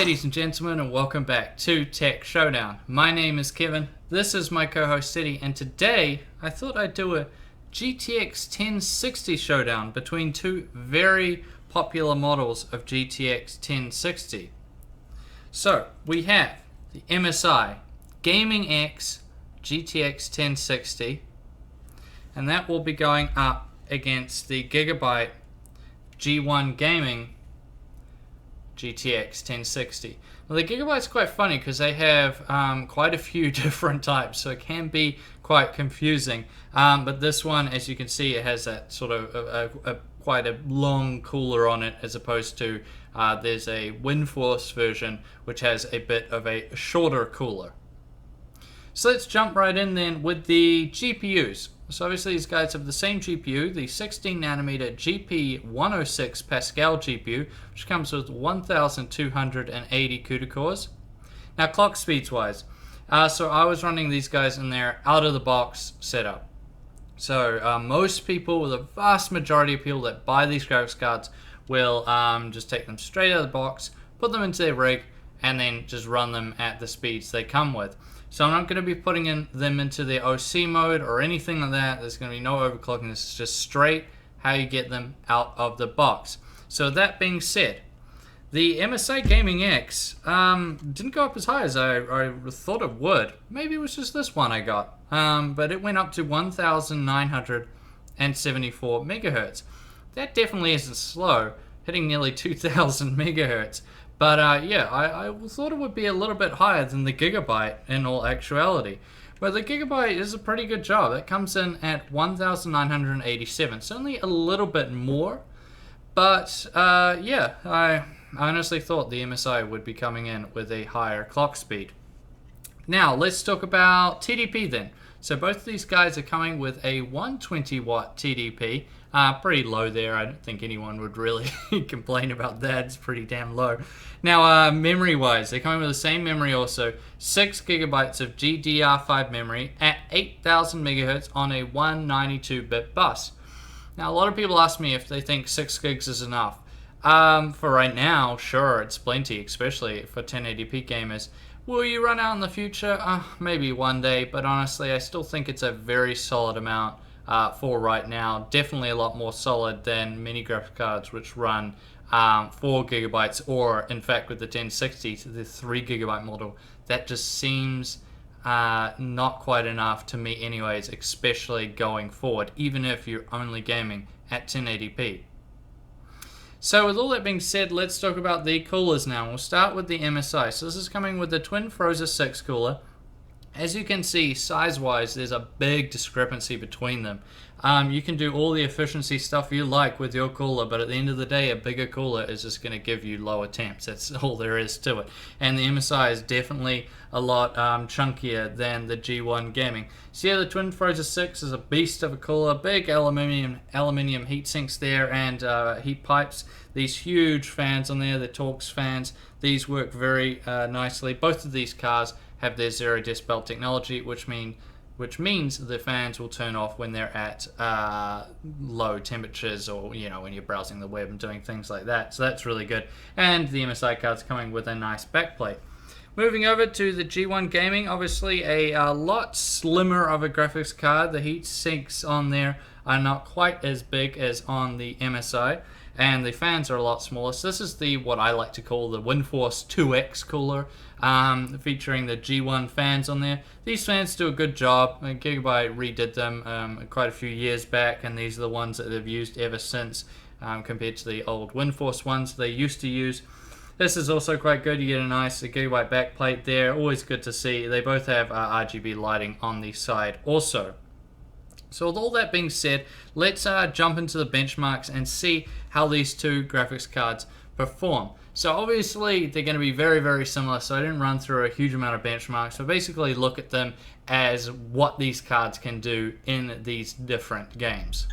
ladies and gentlemen, and welcome back to Tech Showdown. My name is Kevin, this is my co-host Teddy, and today I thought I'd do a GTX1060 showdown between two very popular models of GTX1060. So, we have the MSI Gaming X GTX1060, and that will be going up against the Gigabyte G1 Gaming GTX 1060. Well, the Gigabyte's quite funny because they have quite a few different types, so it can be quite confusing. But this one, as you can see, it has that sort of quite a long cooler on it, as opposed to there's a WindForce version which has a bit of a shorter cooler. So let's jump right in then with the GPUs. So obviously these guys have the same GPU, the 16nm GP106 Pascal GPU, which comes with 1280 CUDA cores. Now clock speeds wise, so I was running these guys in their out of the box setup. So most people, the vast majority of people that buy these graphics cards will just take them straight out of the box, put them into their rig, and then just run them at the speeds they come with. So I'm not going to be putting them into the OC mode or anything like that. There's going to be no overclocking. This is just straight how you get them out of the box. So that being said, the MSI Gaming X didn't go up as high as I thought it would. Maybe it was just this one I got. But it went up to 1974 megahertz. That definitely isn't slow, hitting nearly 2000 megahertz. But yeah, I thought it would be a little bit higher than the Gigabyte in all actuality. But the Gigabyte is a pretty good job. It comes in at 1987. It's only a little bit more. But yeah, I honestly thought the MSI would be coming in with a higher clock speed. Now, let's talk about TDP then. So both of these guys are coming with a 120 watt TDP. Pretty low there. I don't think anyone would really complain about that. It's pretty damn low. Now, memory wise, they're coming with the same memory also. 6 gigabytes of GDDR5 memory at 8000 megahertz on a 192-bit bus. Now, a lot of people ask me if they think 6 gigs is enough. For right now, sure, it's plenty, especially for 1080p gamers. Will you run out in the future? Maybe one day, but honestly, I still think it's a very solid amount for right now. Definitely a lot more solid than many graphics cards which run 4 gigabytes, or in fact with the 1060, the 3 gigabyte model. That just seems not quite enough to me anyways, especially going forward, even if you're only gaming at 1080p. So with all that being said, let's talk about the coolers now. We'll start with the MSI. So this is coming with the Twin Frozer 6 cooler. As you can see, size-wise, there's a big discrepancy between them. You can do all the efficiency stuff you like with your cooler, but at the end of the day, a bigger cooler is just going to give you lower temps. That's all there is to it. And the MSI is definitely a lot chunkier than the G1 Gaming. So yeah, the Twin Frozer 6 is a beast of a cooler. Big aluminium heat sinks there and heat pipes. These huge fans on there, the Torx fans. These work very nicely. Both of these cars have their zero decibel technology, which means the fans will turn off when they're at low temperatures, or when you're browsing the web and doing things like that. So that's really good. And the MSI card's coming with a nice backplate. Moving over to the G1 Gaming, obviously a lot slimmer of a graphics card. The heat sinks on there are not quite as big as on the MSI, and the fans are a lot smaller. So this is what I like to call the WindForce 2X cooler, featuring the G1 fans on there. These fans do a good job. Gigabyte redid them quite a few years back, and these are the ones that they've used ever since, compared to the old WindForce ones they used to use. This is also quite good. You get a nice Gigabyte backplate there. Always good to see. They both have RGB lighting on the side also. So with all that being said, let's jump into the benchmarks and see how these two graphics cards perform. So obviously they're going to be very, very similar, so I didn't run through a huge amount of benchmarks. So basically look at them as what these cards can do in these different games.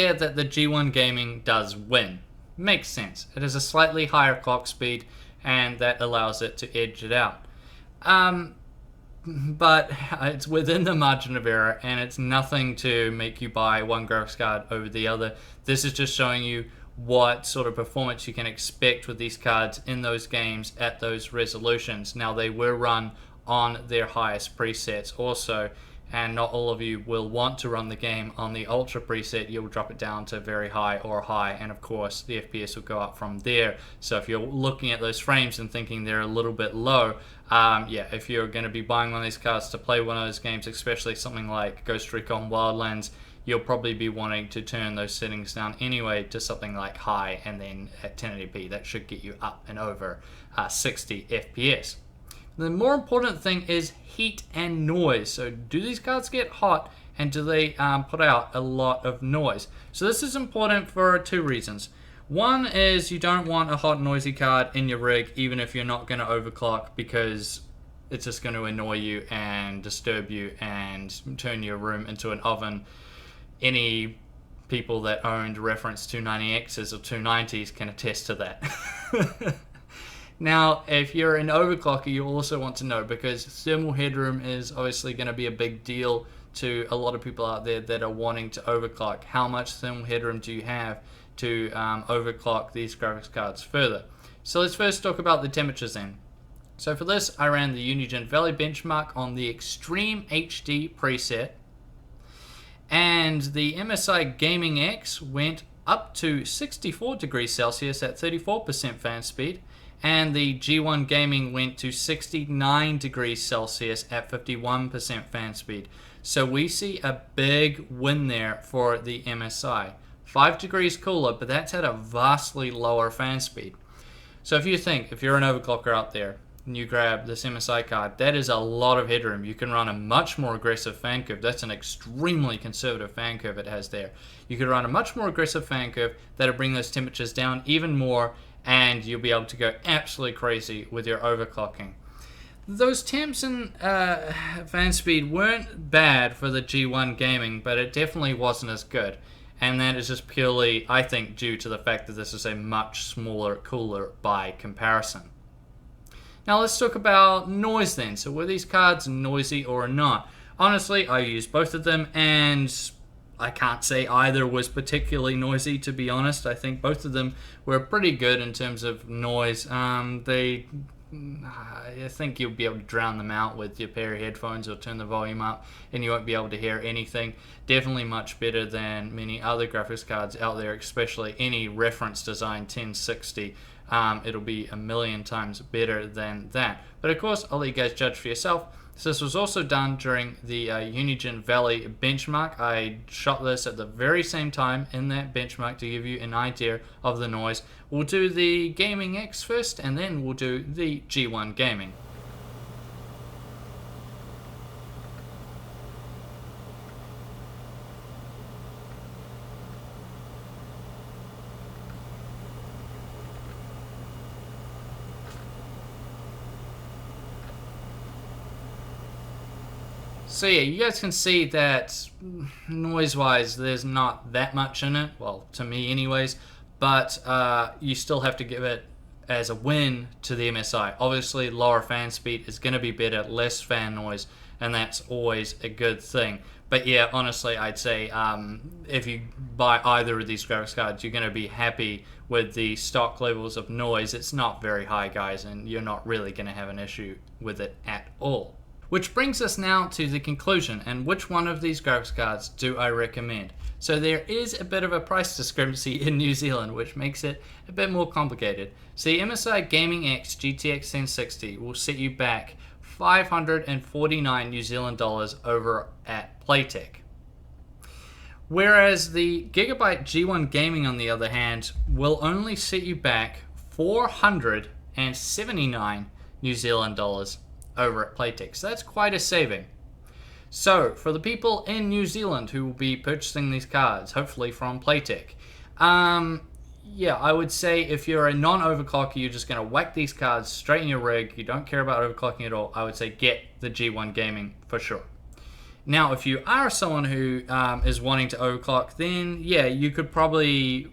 there that the G1 Gaming does win. Makes sense. It has a slightly higher clock speed, and that allows it to edge it out. But it's within the margin of error, and it's nothing to make you buy one graphics card over the other. This is just showing you what sort of performance you can expect with these cards in those games at those resolutions. Now, they were run on their highest presets also, and not all of you will want to run the game on the ultra preset. You'll drop it down to very high or high, and of course the FPS will go up from there. So if you're looking at those frames and thinking they're a little bit low, yeah, if you're going to be buying one of these cards to play one of those games, especially something like Ghost Recon Wildlands, you'll probably be wanting to turn those settings down anyway to something like high, and then at 1080p that should get you up and over 60 FPS. The more important thing is heat and noise. So do these cards get hot, and do they put out a lot of noise? So this is important for two reasons. One is you don't want a hot noisy card in your rig, even if you're not going to overclock, because it's just going to annoy you and disturb you and turn your room into an oven. Any people that owned reference 290Xs or 290s can attest to that. Now, if you're an overclocker, you also want to know, because thermal headroom is obviously going to be a big deal to a lot of people out there that are wanting to overclock. How much thermal headroom do you have to overclock these graphics cards further? So let's first talk about the temperatures then. So for this, I ran the Untitled Valley benchmark on the Extreme HD preset, and the MSI Gaming X went up to 64 degrees Celsius at 34% fan speed, and the G1 Gaming went to 69 degrees Celsius at 51% fan speed. So we see a big win there for the MSI. 5 degrees cooler, but that's at a vastly lower fan speed. So if you think, if you're an overclocker out there, and you grab this MSI card, that is a lot of headroom. You can run a much more aggressive fan curve. That's an extremely conservative fan curve it has there. You could run a much more aggressive fan curve that'll bring those temperatures down even more, and you'll be able to go absolutely crazy with your overclocking. Those temps and fan speed weren't bad for the G1 Gaming, but it definitely wasn't as good. And that is just purely, I think, due to the fact that this is a much smaller cooler by comparison. Now let's talk about noise then. So were these cards noisy or not? Honestly, I used both of them, and I can't say either was particularly noisy, to be honest. I think both of them were pretty good in terms of noise. I think you'll be able to drown them out with your pair of headphones or turn the volume up, and you won't be able to hear anything. Definitely much better than many other graphics cards out there, especially any reference design 1060. It'll be a million times better than that. But of course, I'll let you guys judge for yourself. So this was also done during the Untitled Valley benchmark. I shot this at the very same time in that benchmark to give you an idea of the noise. We'll do the Gaming X first, and then we'll do the G1 Gaming. So yeah, you guys can see that noise-wise, there's not that much in it. Well, to me anyways. But you still have to give it as a win to the MSI. Obviously, lower fan speed is going to be better, less fan noise, and that's always a good thing. But yeah, honestly, I'd say if you buy either of these graphics cards, you're going to be happy with the stock levels of noise. It's not very high, guys, and you're not really going to have an issue with it at all. Which brings us now to the conclusion, and which one of these graphics cards do I recommend? So there is a bit of a price discrepancy in New Zealand, which makes it a bit more complicated. So the MSI Gaming X GTX1060 will set you back 549 New Zealand dollars over at Playtech. Whereas the Gigabyte G1 Gaming, on the other hand, will only set you back 479 New Zealand dollars over at Playtech. So that's quite a saving. So for the people in New Zealand who will be purchasing these cards, hopefully from Playtech, yeah, I would say if you're a non-overclocker, you're just going to whack these cards straight in your rig, you don't care about overclocking at all, I would say get the G1 Gaming for sure. Now, if you are someone who is wanting to overclock, then yeah, you could probably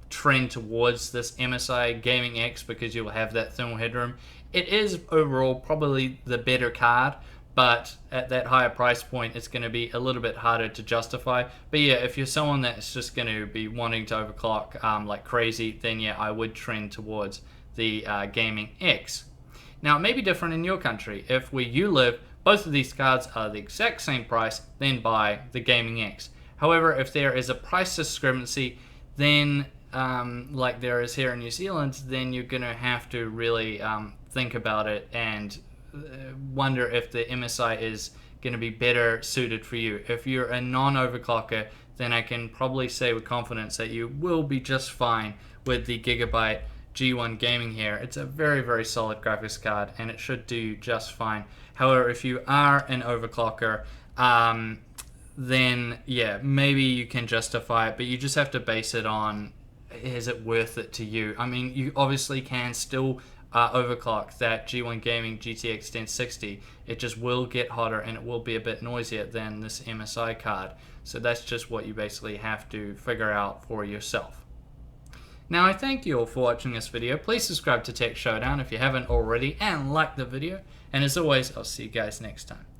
trend towards this MSI Gaming X because you'll have that thermal headroom. It is overall probably the better card, but at that higher price point, it's going to be a little bit harder to justify. But yeah, if you're someone that's just going to be wanting to overclock like crazy, then yeah, I would trend towards the Gaming X. Now, it may be different in your country. If where you live, both of these cards are the exact same price, then buy the Gaming X. However, if there is a price discrepancy, then like there is here in New Zealand, then you're going to have to really think about it and wonder if the MSI is going to be better suited for you. If you're a non-overclocker, then I can probably say with confidence that you will be just fine with the Gigabyte G1 Gaming here. It's a very, very solid graphics card and it should do just fine. However, if you are an overclocker, then yeah, maybe you can justify it, but you just have to base it on, is it worth it to you? I mean, you obviously can still overclock that G1 Gaming GTX1060. It just will get hotter and it will be a bit noisier than this MSI card. So that's just what you basically have to figure out for yourself. Now, I thank you all for watching this video. Please subscribe to Tech Showdown if you haven't already and like the video. And as always, I'll see you guys next time.